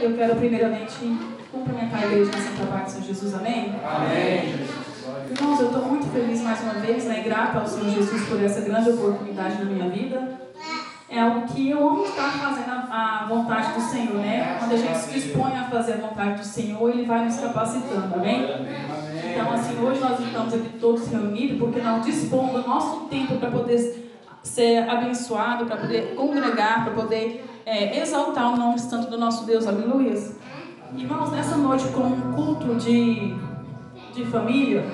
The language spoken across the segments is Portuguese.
Eu quero primeiramente cumprimentar a igreja na Santa Paz do Senhor Jesus, amém? Amém. Irmãos, eu estou muito feliz mais uma vez, né? Grata ao Senhor Jesus por essa grande oportunidade na minha vida. É algo que eu amo estar fazendo a vontade do Senhor, né? Quando a gente se dispõe a fazer a vontade do Senhor, Ele vai nos capacitando, amém? Então, assim, hoje nós estamos aqui todos reunidos porque nós dispomos do nosso tempo para poder ser abençoado, para poder congregar, para poder exaltar o nome santo do nosso Deus, aleluia. Irmãos, nessa noite, com um culto de família,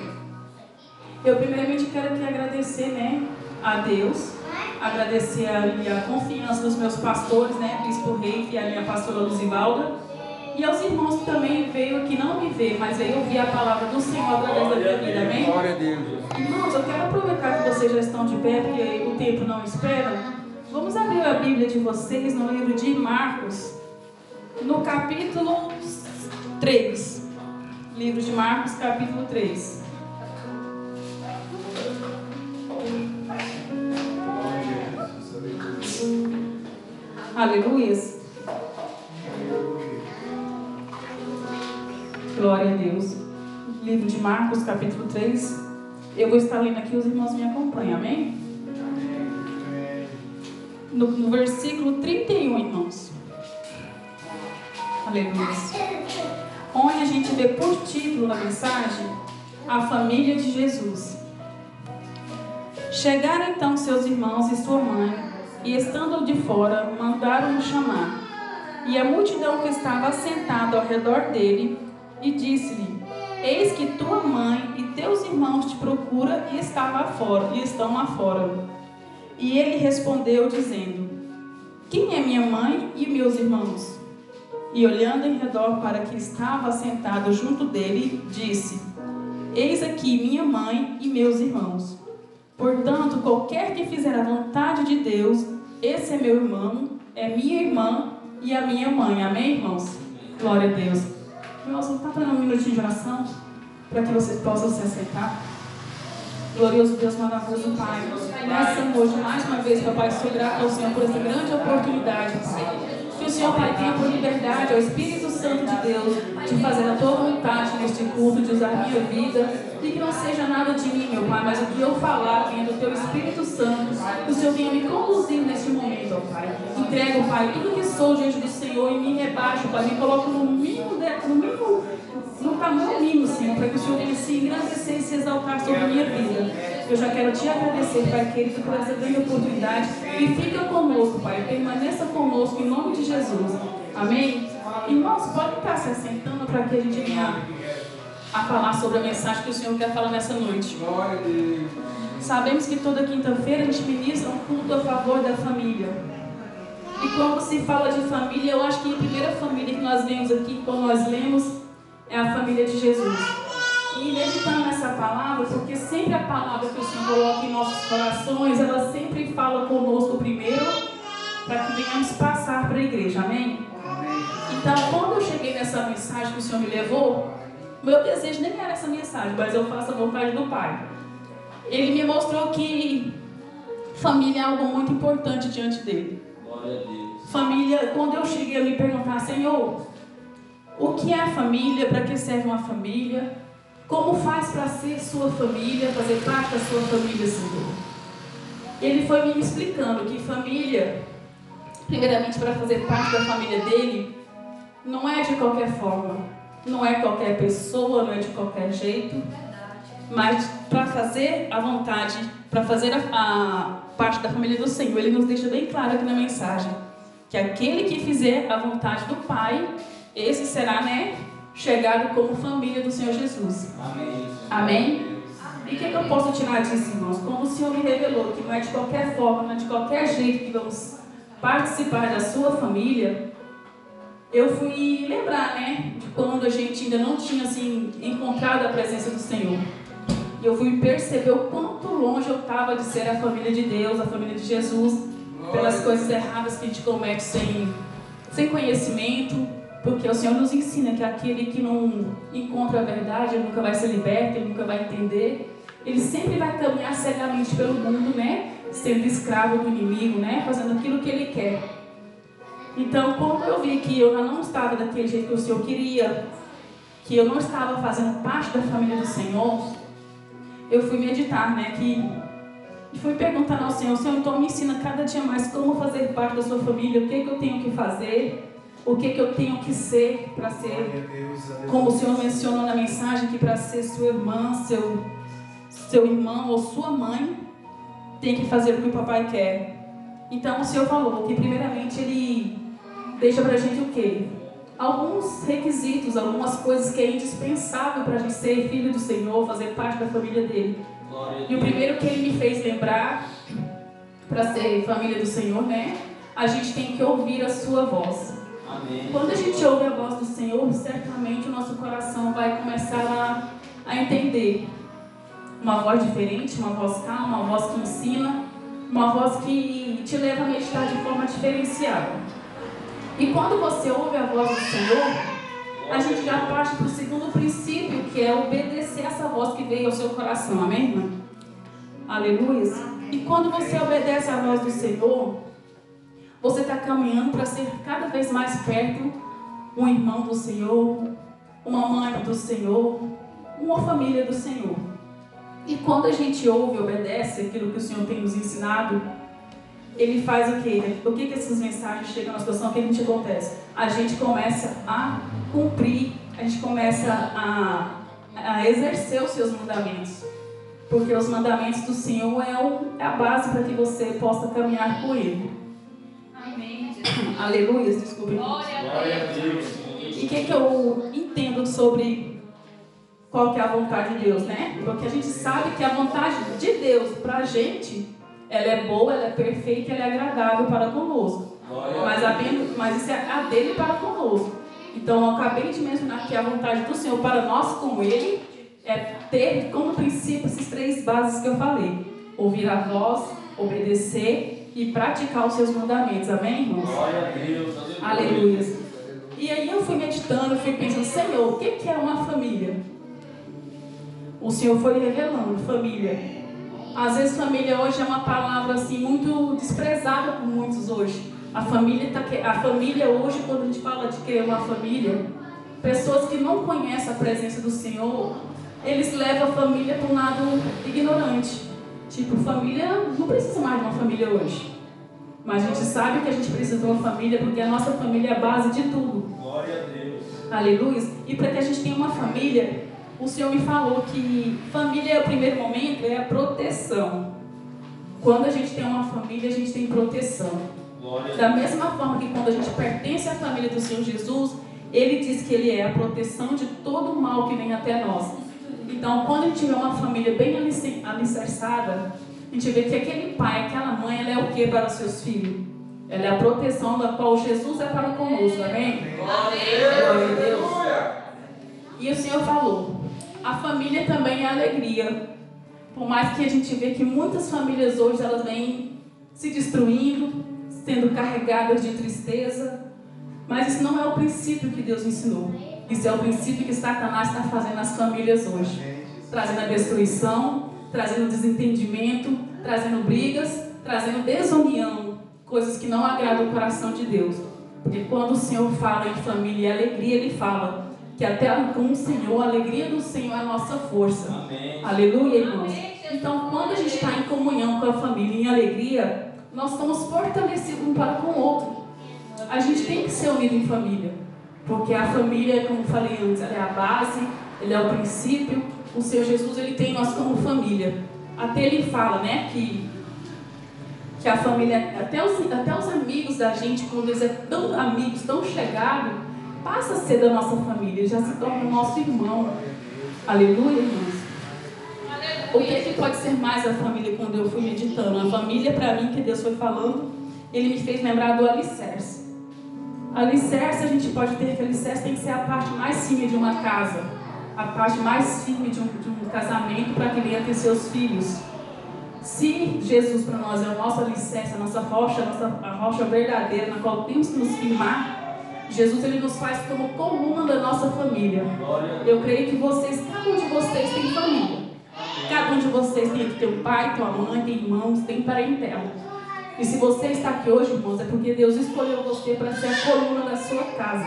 eu primeiramente quero aqui agradecer, né, a Deus, agradecer a confiança dos meus pastores, né, Bispo Rei e a minha pastora Luzivalda, e aos irmãos que também veio aqui, não me ver, mas veio ouvir a palavra do Senhor através da minha vida, amém? Glória a Deus. Irmãos, eu quero aproveitar que vocês já estão de pé, porque o tempo não espera. Vamos abrir a Bíblia de vocês no livro de Marcos, no capítulo 3. Livro de Marcos, capítulo 3. Aleluia. Glória a Deus. Livro de Marcos, capítulo 3. Eu vou estar lendo aqui, os irmãos me acompanham, amém? No versículo 31, irmãos. Aleluia. Onde a gente vê por título na mensagem, a família de Jesus. Chegaram então seus irmãos e sua mãe, e estando de fora, mandaram-no chamar. E a multidão que estava assentada ao redor dele, e disse-lhe: Eis que tua mãe e teus irmãos te procuram e estão lá fora. E ele respondeu, dizendo: Quem é minha mãe e meus irmãos? E olhando em redor para que estava assentado junto dele, disse: Eis aqui minha mãe e meus irmãos. Portanto, qualquer que fizer a vontade de Deus, esse é meu irmão, é minha irmã e a minha mãe. Amém, irmãos? Glória a Deus. Irmãos, vamos estar dando um minutinho de oração para que vocês possam se assentar. Glorioso Deus, maravilhoso Pai. Nessa noite, mais uma vez, papai, sou grato ao Senhor por essa grande oportunidade, Pai. Que o Senhor, Pai, tenha por liberdade ao Espírito Santo de Deus de fazer a tua vontade neste culto, de usar a minha vida. E que não seja nada de mim, meu Pai, mas o que eu falar venha do teu Espírito Santo. Que o Senhor venha me conduzir neste momento, ó Pai. Entrego, Pai, tudo que sou diante do Senhor e me rebaixo, Pai. Me coloco no tamanho mínimo, Senhor, para que o Senhor venha se engrandecer e se exaltar sobre a minha vida. Eu já quero te agradecer, Pai querido, por essa grande oportunidade. E fica conosco, Pai. Permaneça conosco em nome de Jesus. Amém? Irmãos, podem estar se assentando para que a gente venha a falar sobre a mensagem que o Senhor quer falar nessa noite. Glória a Deus. Sabemos que toda quinta-feira a gente ministra um culto a favor da família. E quando se fala de família, eu acho que a primeira família que nós vemos aqui, quando nós lemos, é a família de Jesus. E meditando nessa palavra, porque sempre a palavra que o Senhor coloca em nossos corações, ela sempre fala conosco primeiro, para que venhamos passar para a igreja, amém? Então, quando eu cheguei nessa mensagem que o Senhor me levou, meu desejo nem era essa mensagem, mas eu faço a vontade do Pai. Ele me mostrou que família é algo muito importante diante dele. Glória a Deus. Família, quando eu cheguei a me perguntar, Senhor, o que é a família? Para que serve uma família? Como faz para ser sua família, fazer parte da sua família, Senhor? Ele foi me explicando que família, primeiramente para fazer parte da família dele, não é de qualquer forma, não é qualquer pessoa, não é de qualquer jeito, mas para fazer a vontade, para fazer a parte da família do Senhor, ele nos deixa bem claro aqui na mensagem, que aquele que fizer a vontade do Pai, esse será, chegado como família do Senhor Jesus. Amém. Amém? E o que eu posso tirar disso, irmãos? Como o Senhor me revelou que não é de qualquer forma, não é de qualquer jeito que vamos participar da sua família, eu fui lembrar, de quando a gente ainda não tinha, encontrado a presença do Senhor. E eu fui perceber o quanto longe eu estava de ser a família de Deus, a família de Jesus, pelas coisas erradas que a gente comete sem conhecimento, porque o Senhor nos ensina que aquele que não encontra a verdade, ele nunca vai ser liberto, ele nunca vai entender. Ele sempre vai caminhar cegamente pelo mundo, sendo escravo do inimigo, fazendo aquilo que ele quer. Então, quando eu vi que eu não estava daquele jeito que o Senhor queria, que eu não estava fazendo parte da família do Senhor, eu fui meditar, né? E fui perguntando ao Senhor: Senhor, então me ensina cada dia mais como fazer parte da sua família, o que eu tenho que fazer, o que eu tenho que ser para ser, como o Senhor mencionou na mensagem, que para ser sua irmã, seu irmão ou sua mãe, tem que fazer o que o papai quer. Então o Senhor falou que primeiramente Ele deixa para a gente o quê? Alguns requisitos, algumas coisas que é indispensável para a gente ser filho do Senhor, fazer parte da família dele. E o primeiro que Ele me fez lembrar, para ser família do Senhor, né? A gente tem que ouvir a sua voz. Amém. Quando a gente ouve a voz do Senhor, certamente o nosso coração vai começar a entender uma voz diferente, uma voz calma, uma voz que ensina, uma voz que te leva a meditar de forma diferenciada. E quando você ouve a voz do Senhor, a gente já parte para o segundo princípio, que é obedecer essa voz que veio ao seu coração. Amém, irmã? Aleluia. E quando você obedece a voz do Senhor, você está caminhando para ser cada vez mais perto um irmão do Senhor, uma mãe do Senhor, uma família do Senhor. E quando a gente ouve e obedece aquilo que o Senhor tem nos ensinado, Ele faz o quê? O que essas mensagens chegam na situação? O que a gente acontece? A gente começa a cumprir, a gente começa a exercer os seus mandamentos. Porque os mandamentos do Senhor é a base para que você possa caminhar com Ele. Amém. Aleluia, desculpe. Glória a Deus. E o que eu entendo sobre qual que é a vontade de Deus, né? Porque a gente sabe que a vontade de Deus para a gente, ela é boa, ela é perfeita, ela é agradável para conosco. Mas isso é a dele para conosco. Então eu acabei de mencionar que a vontade do Senhor para nós com Ele é ter como princípio esses três bases que eu falei: ouvir a voz, obedecer e praticar os seus mandamentos. Amém, irmãos? Glória a Deus. Aleluia. E aí eu fui meditando, fui pensando: Senhor, o que é uma família? O Senhor foi revelando: família. Às vezes família hoje é uma palavra assim muito desprezada por muitos hoje. A família hoje, quando a gente fala de criar uma família, pessoas que não conhecem a presença do Senhor, eles levam a família para um lado ignorante. Tipo, família, não precisa mais de uma família hoje. Mas a gente sabe que a gente precisa de uma família, porque a nossa família é a base de tudo. Glória a Deus. Aleluia. E para que a gente tenha uma família, o Senhor me falou que família, no primeiro momento, é a proteção. Quando a gente tem uma família, a gente tem proteção. Da mesma forma que quando a gente pertence à família do Senhor Jesus, Ele diz que Ele é a proteção de todo o mal que vem até nós. Então, quando a gente tiver uma família bem alicerçada, a gente vê que aquele pai, aquela mãe, ela é o que para os seus filhos? Ela é a proteção da qual Jesus é para conosco, amém? Glória a Deus. E o Senhor falou: a família também é alegria. Por mais que a gente vê que muitas famílias hoje, elas vêm se destruindo, sendo carregadas de tristeza, mas isso não é o princípio que Deus ensinou. Isso é o princípio que Satanás está fazendo nas famílias hoje, trazendo a destruição, trazendo desentendimento, trazendo brigas, trazendo desunião, coisas que não agradam o coração de Deus. Porque quando o Senhor fala em família e alegria, Ele fala que até com o Senhor, a alegria do Senhor é a nossa força. Amém. Aleluia, irmãos. Então, quando a gente está em comunhão com a família, em alegria, nós estamos fortalecidos um para com o outro. A gente tem que ser unido em família, porque a família, como eu falei antes, ela é a base, ele é o princípio. O Senhor Jesus, Ele tem nós como família. Até Ele fala, né, que a família, até os amigos da gente, quando eles são tão amigos, tão chegados, passa a ser da nossa família, já se torna nosso irmão. Aleluia, irmãos. O que pode ser mais a família? Quando eu fui meditando, a família, para mim, que Deus foi falando, Ele me fez lembrar do alicerce. Alicerce, a gente pode ter que alicerce tem que ser a parte mais firme de uma casa, a parte mais firme de um casamento, para que venha ter seus filhos. Se Jesus para nós é o nosso alicerce, a nossa rocha, a rocha verdadeira na qual temos que nos firmar, Jesus, Ele nos faz como coluna da nossa família. Eu creio que cada um de vocês tem família. Cada um de vocês tem que ter um pai, tem uma mãe, tem irmãos, tem parentela. E se você está aqui hoje, irmãos, é porque Deus escolheu você para ser a coluna da sua casa.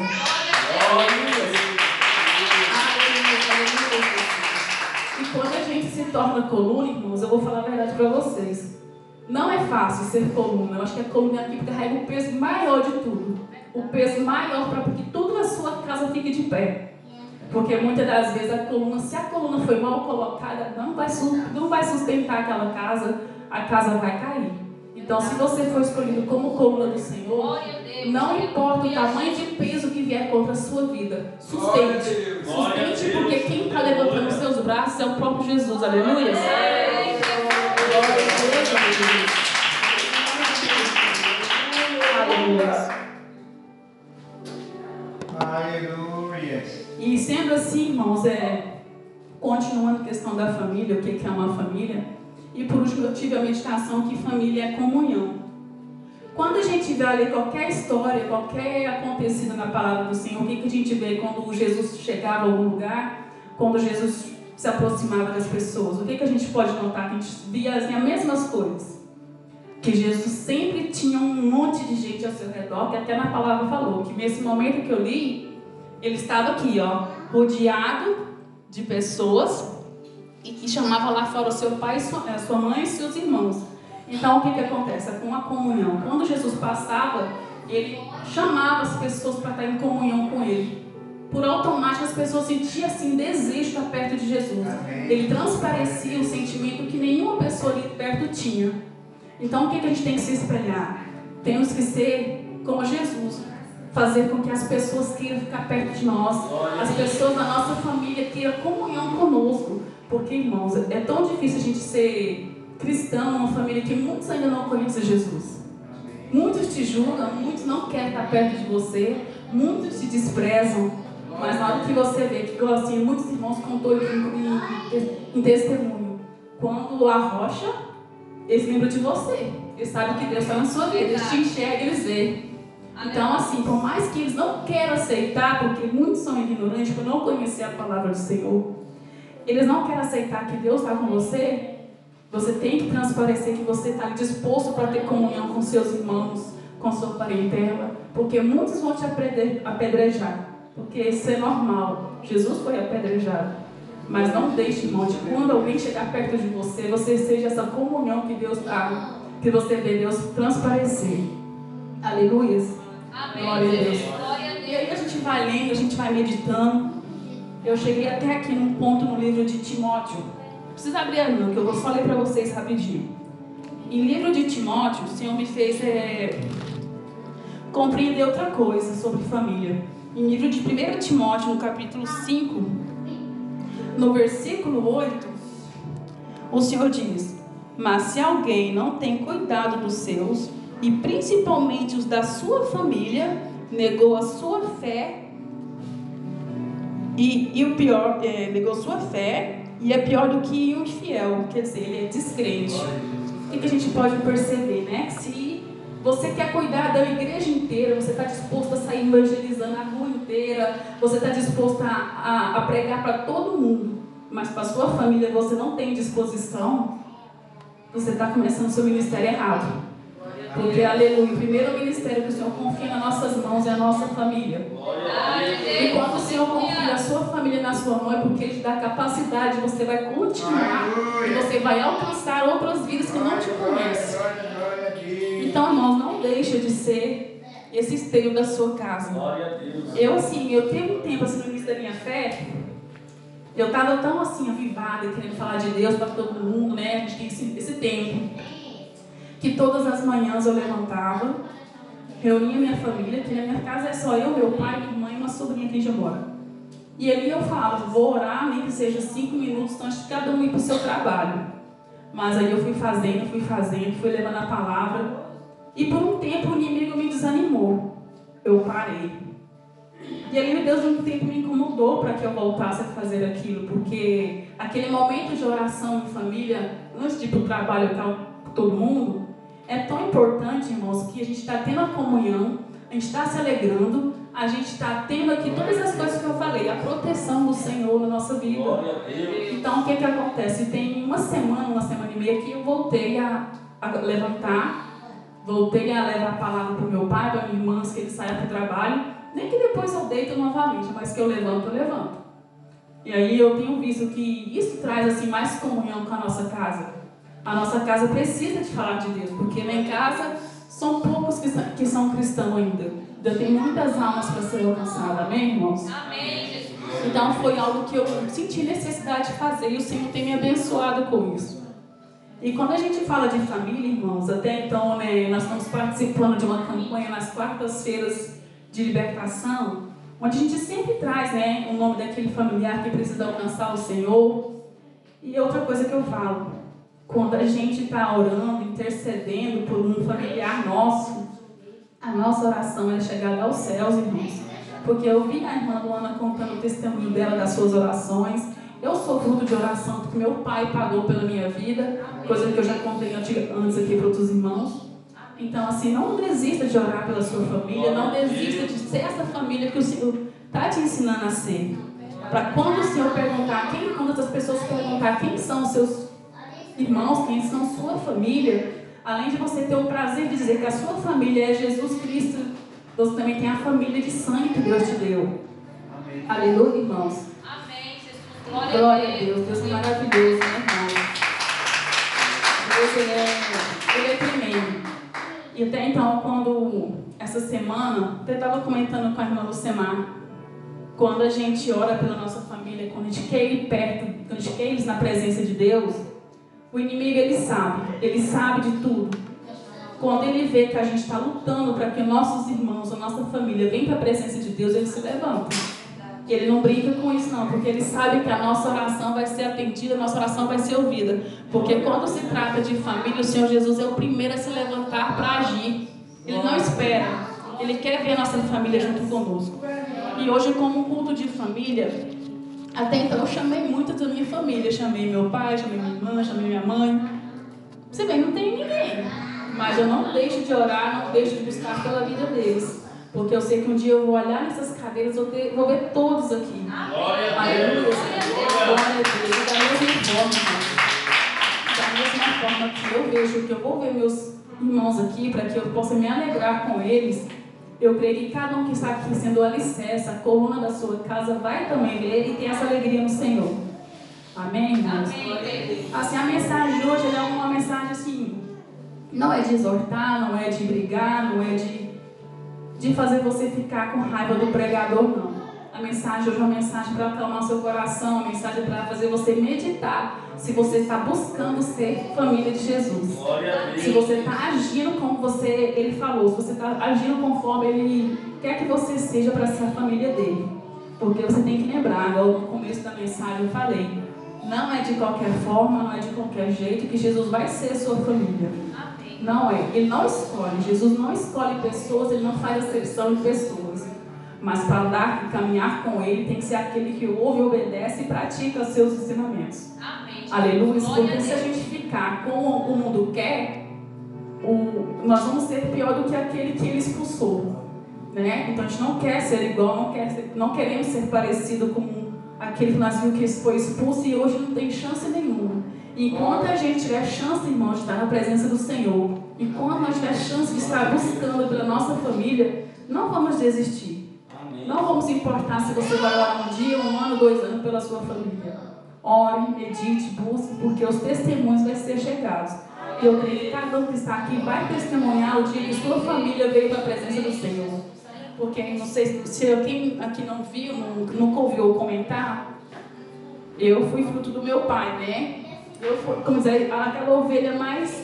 E quando a gente se torna coluna, irmãos, eu vou falar a verdade para vocês. Não é fácil ser coluna. Eu acho que a coluna é aqui que carrega o peso maior de tudo. O peso maior para que tudo na sua casa fique de pé. Porque muitas das vezes a coluna, se a coluna foi mal colocada, não vai sustentar aquela casa, a casa vai cair. Então, se você for escolhido como coluna do Senhor, não importa o tamanho de peso que vier contra a sua vida, sustente. Sustente, porque quem está levantando os seus braços é o próprio Jesus. Aleluia. Glória a Deus. Aleluia. E sendo assim, irmãos, continuando a questão da família, o que é uma família? E por último, eu tive a meditação que família é comunhão. Quando a gente vai ler qualquer história, qualquer acontecido na palavra do Senhor, o que a gente vê quando Jesus chegava a algum lugar, quando Jesus se aproximava das pessoas? O que a gente pode notar? Que a gente via assim, as mesmas coisas. Que Jesus sempre tinha um monte de gente ao seu redor, que até na palavra falou, que nesse momento que eu li, ele estava aqui, rodeado de pessoas, e que chamava lá fora o seu pai, sua mãe e seus irmãos. Então o que acontece? Com a comunhão. Quando Jesus passava, ele chamava as pessoas para estar em comunhão com ele. Por automático as pessoas sentiam assim desejo de estar perto de Jesus. Ele transparecia um sentimento que nenhuma pessoa ali perto tinha. Então o que a gente tem que se espelhar? Temos que ser como Jesus. Fazer com que as pessoas queiram ficar perto de nós. As pessoas da nossa família queiram comunhão conosco. Porque, irmãos, é tão difícil a gente ser cristão numa família que muitos ainda não conhecem Jesus. Muitos te julgam, muitos não querem estar perto de você, muitos te desprezam. Mas na hora que você vê, que assim, muitos irmãos contou em testemunho, quando arrocha, eles lembram de você. Eles sabem que Deus está na sua vida, eles te enxergam, eles veem. Então, assim, por mais que eles não queiram aceitar, porque muitos são ignorantes por não conhecer a palavra do Senhor, eles não querem aceitar que Deus está com você, você tem que transparecer que você está disposto para ter comunhão com seus irmãos, com sua parentela, porque muitos vão te apedrejar, porque isso é normal. Jesus foi apedrejado. Mas não deixe, irmão, de quando alguém chegar perto de você, você seja essa comunhão que Deus dá, que você vê Deus transparecer. Aleluia. Amém. Glória a Deus. E aí a gente vai lendo, a gente vai meditando. Eu cheguei até aqui num ponto no livro de Timóteo. Não precisa abrir não, que eu vou só ler para vocês rapidinho. Em livro de Timóteo, o Senhor me fez compreender outra coisa sobre família. Em livro de 1 Timóteo, no capítulo 5, no versículo 8, o Senhor diz: mas se alguém não tem cuidado dos seus, e principalmente os da sua família, negou a sua fé, e o pior, negou sua fé, e é pior do que um infiel, quer dizer, ele é descrente. O que a gente pode perceber, né? Se você quer cuidar da igreja inteira, você está disposto a sair evangelizando a rua inteira, você está disposto a pregar para todo mundo, mas para a sua família você não tem disposição, você está começando o seu ministério errado. Porque, aleluia, o primeiro ministério que o Senhor confia nas nossas mãos é a nossa família. E quando o Senhor confia a sua família na sua mão, é porque Ele te dá capacidade, você vai continuar e você vai alcançar outras vidas que não te conhecem. Então, irmãos, não deixa de ser esse esteio da sua casa. Eu teve um tempo assim no início da minha fé, eu estava tão assim avivada, querendo falar de Deus para todo mundo, né? A gente tem esse tempo. Que todas as manhãs eu levantava, reunia minha família, que na minha casa é só eu, meu pai, minha mãe e uma sobrinha que já mora. E ali eu falava, vou orar, nem que seja 5 minutos, antes de cada um ir para o seu trabalho. Mas aí eu fui fazendo, fui levando a palavra. E por um tempo o inimigo me desanimou. Eu parei. E ali Deus um tempo me incomodou para que eu voltasse a fazer aquilo, porque aquele momento de oração em família, antes de ir para o trabalho com todo mundo, é tão importante, irmãos, que a gente está tendo a comunhão, a gente está se alegrando, a gente está tendo aqui todas as coisas que eu falei, a proteção do Senhor na nossa vida. Então, o que acontece? Tem uma semana e meia que eu voltei a levantar, voltei a levar a palavra para o meu pai, para minha irmã, que ele saia para o trabalho, nem que depois eu deito novamente, mas que eu levanto, eu levanto. E aí eu tenho visto que isso traz assim mais comunhão com a nossa casa. A nossa casa precisa de falar de Deus, porque lá em casa são poucos que são cristãos ainda. Ainda tem muitas almas para ser alcançadas, amém, irmãos? Amém, Jesus. Então foi algo que eu senti necessidade de fazer e o Senhor tem me abençoado com isso. E quando a gente fala de família, irmãos, até então, né, nós estamos participando de uma campanha nas quartas-feiras de libertação, onde a gente sempre traz, né, o nome daquele familiar que precisa alcançar o Senhor. E outra coisa que eu falo, quando a gente está orando, intercedendo por um familiar nosso, a nossa oração é chegada aos céus, irmãos. Porque eu vi a irmã Luana contando o testemunho dela das suas orações. Eu sou fruto de oração porque meu pai pagou pela minha vida, coisa que eu já contei antes aqui para outros irmãos. Então, assim, não desista de orar pela sua família, não desista de ser essa família que o Senhor está te ensinando a ser. Para quando o Senhor perguntar, quando as pessoas perguntar quem são os seus irmãos, quem são sua família, além de você ter o prazer de dizer que a sua família é Jesus Cristo, você também tem a família de sangue que Deus te deu. Amém. Aleluia, irmãos. Amém, Jesus. Glória a Deus. Deus é maravilhoso, né, irmãos? Deus, ele é tremendo. E até então, quando essa semana, até estava comentando com a irmã Lucemar, quando a gente ora pela nossa família, quando a gente quer ir perto, quando a gente quer ir na presença de Deus, o inimigo, ele sabe de tudo. Quando ele vê que a gente está lutando para que nossos irmãos, a nossa família venham para a presença de Deus, ele se levanta. E ele não brinca com isso não, porque ele sabe que a nossa oração vai ser atendida, a nossa oração vai ser ouvida. Porque quando se trata de família, o Senhor Jesus é o primeiro a se levantar para agir. Ele não espera, ele quer ver a nossa família junto conosco. E hoje, como um culto de família, até então eu chamei muito da minha família, chamei meu pai, chamei minha irmã, chamei minha mãe. Você vê, não tem ninguém, mas eu não deixo de orar, não deixo de buscar pela vida deles, porque eu sei que um dia eu vou olhar nessas cadeiras, vou ver todos aqui. Aleluia, glória a Deus. Da mesma forma que eu vejo que eu vou ver meus irmãos aqui, para que eu possa me alegrar com eles, eu creio que cada um que está aqui sendo o alicerce, a coluna da sua casa, vai também ver e ter essa alegria no Senhor. Amém, irmãos? Assim, a mensagem de hoje é uma mensagem assim, não é de exortar, não é de brigar, não é de fazer você ficar com raiva do pregador, não. A mensagem hoje é uma mensagem para acalmar seu coração, uma mensagem para fazer você meditar se você está buscando ser família de Jesus. Se você está agindo como ele falou, se você está agindo conforme ele quer que você seja para ser a família dele. Porque você tem que lembrar, no começo da mensagem eu falei, não é de qualquer forma, não é de qualquer jeito que Jesus vai ser sua família. Não é, ele não escolhe, Jesus não escolhe pessoas, ele não faz acepção de pessoas. Mas para andar e caminhar com ele, tem que ser aquele que ouve, obedece e pratica os seus ensinamentos. Amém. Aleluia. Porque se a gente ficar como o mundo quer, nós vamos ser pior do que aquele que ele expulsou. Né? Então a gente não quer ser igual, não queremos ser parecido com aquele que nós vimos que foi expulso e hoje não tem chance nenhuma. Enquanto a gente tiver chance, irmão, de estar na presença do Senhor, enquanto nós tiver chance de estar buscando pela nossa família, não vamos desistir. Não vamos importar se você vai orar um dia, 1 ano, 2 anos pela sua família. Ore, medite, busque, porque os testemunhos vão ser chegados. E eu creio que cada um que está aqui vai testemunhar o dia que sua família veio para a presença do Senhor. Porque não sei se quem aqui não viu, nunca ouviu comentar, eu fui fruto do meu pai, né? Eu fui, como dizer, aquela ovelha mais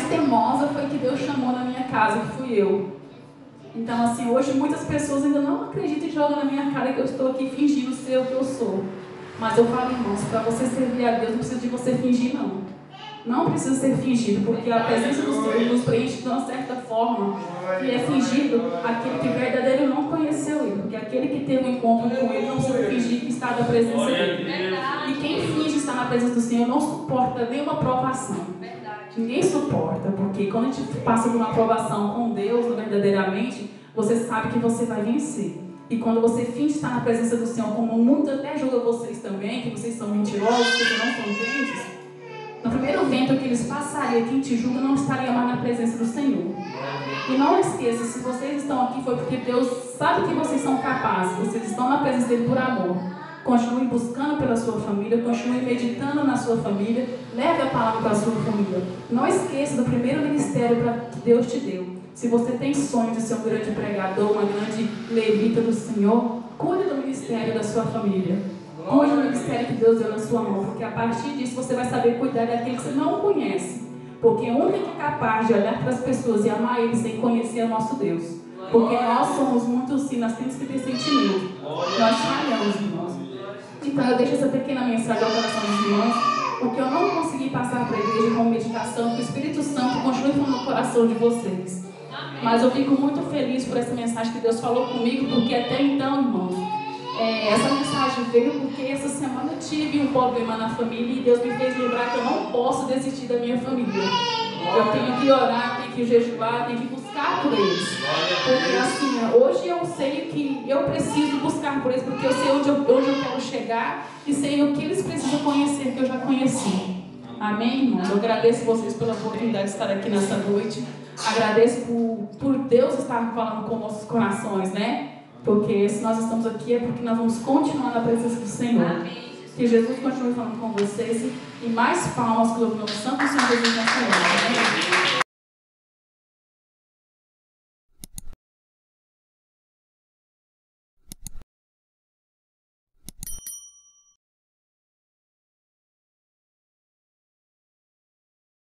teimosa foi que Deus chamou na minha casa, que fui eu. Então, assim, hoje muitas pessoas ainda não acreditam e jogam na minha cara que eu estou aqui fingindo ser o que eu sou. Mas eu falo, irmãos, para você servir a Deus não precisa de você fingir, não. Não precisa ser fingido, porque a presença do Senhor nos preenche de uma certa forma que é fingido aquele que verdadeiro não conheceu Ele. Porque aquele que teve um encontro com Ele não precisa fingir que está na presença dEle. E quem finge estar na presença do Senhor não suporta nenhuma provação. Ninguém suporta, porque quando a gente passa por uma provação com Deus, verdadeiramente, você sabe que você vai vencer. E quando você finge estar na presença do Senhor, como o mundo até julga vocês também, que vocês são mentirosos, que vocês não são crentes, No primeiro vento que eles passariam aqui em Tijuca, não estaria mais na presença do Senhor. E não esqueça, se vocês estão aqui foi porque Deus sabe que vocês são capazes. Vocês estão na presença dele por amor. Continue buscando pela sua família, continue meditando na sua família, leve a palavra para a sua família. Não esqueça do primeiro ministério que Deus te deu. Se você tem sonho de ser um grande pregador, uma grande levita do Senhor, cuide do ministério da sua família. Cuide do ministério que Deus deu na sua mão, porque a partir disso você vai saber cuidar daquele que você não conhece. Porque o único que é capaz de olhar para as pessoas e amar eles sem conhecer é o nosso Deus. Porque nós somos muito assim, nós temos que ter sentimento. Nós falhamos, irmãos. Então eu deixo essa pequena mensagem ao coração dos irmãos, porque eu não consegui passar para a igreja com meditação, que o Espírito Santo continue no coração de vocês. Mas eu fico muito feliz por essa mensagem que Deus falou comigo, porque até então, irmãos, essa mensagem veio porque essa semana eu tive um problema na família e Deus me fez lembrar que eu não posso desistir da minha família. Eu tenho que orar, tenho que jejuar, tenho que buscar por eles. Porque assim, hoje eu sei que eu preciso buscar por eles, porque eu sei onde eu quero chegar e sei o que eles precisam conhecer, que eu já conheci. Amém, irmãos? Eu agradeço vocês pela oportunidade de estar aqui nessa noite. Agradeço por Deus estar falando com nossos corações, né? Porque se nós estamos aqui é porque nós vamos continuar na presença do Senhor. Amém. Que Jesus continue falando com vocês e mais palmas pelo nome do Santo Senhor Jesus nessa noite. Amém.